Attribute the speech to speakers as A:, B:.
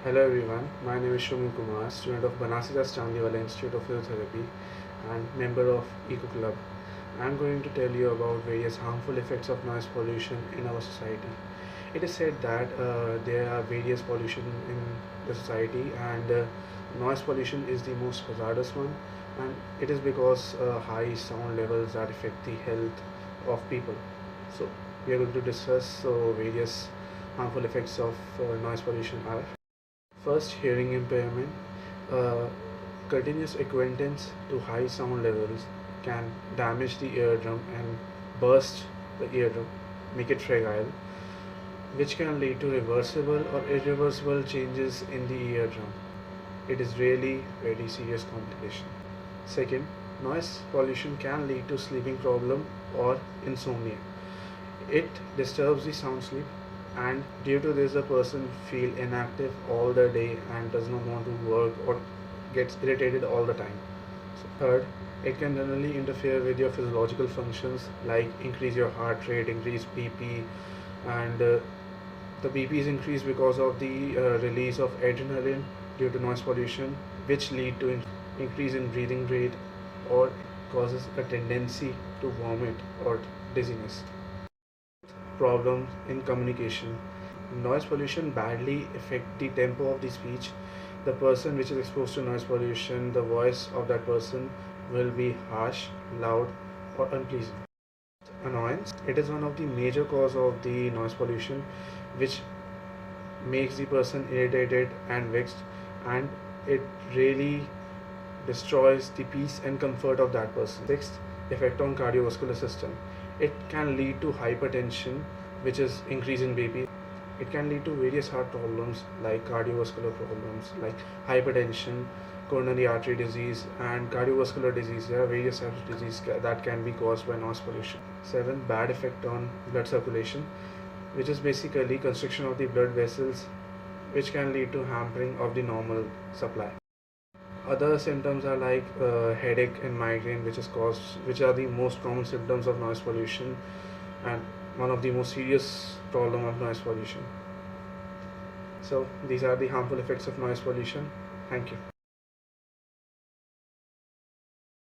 A: Hello everyone, my name is Shuman Kumar, student of Banasidas Chandiwala Institute of Physiotherapy and member of Eco Club. I am going to tell you about various harmful effects of noise pollution in our society. It is said that there are various pollution in the society and noise pollution is the most hazardous one, and it is because high sound levels that affect the health of people. So we are going to discuss various harmful effects of noise pollution are. First, hearing impairment. Uh, Continuous acquaintance to high sound levels can damage the eardrum and burst the eardrum, make it fragile, which can lead to reversible or irreversible changes in the eardrum. It is really very serious complication. Second, noise pollution can lead to sleeping problem or insomnia. It disturbs the sound sleep, and due to this, the person feel inactive all the day and does not want to work or gets irritated all the time. So third, it can generally interfere with your physiological functions like increase your heart rate, increase BP, and the BP is increased because of the release of adrenaline due to noise pollution, which lead to increase in breathing rate or causes a tendency to vomit or dizziness. Problems in communication. Noise pollution badly affect the tempo of the speech. The person which is exposed to noise pollution, the voice of that person will be harsh, loud, or unpleasant. Annoyance. It is one of the major cause of the noise pollution, which makes the person irritated and vexed, and it really destroys the peace and comfort of that person. Sixth, effect on cardiovascular system. It can lead to hypertension, which is increase in BP. It can lead to various heart problems like cardiovascular problems like hypertension, coronary artery disease, and cardiovascular disease. There are various types of disease that can be caused by noise pollution. Seven, bad effect on blood circulation, which is basically constriction of the blood vessels, which can lead to hampering of the normal supply. Other symptoms are like headache and migraine, which are the most common symptoms of noise pollution and one of the most serious problem of noise pollution. So these are the harmful effects of noise pollution. Thank you.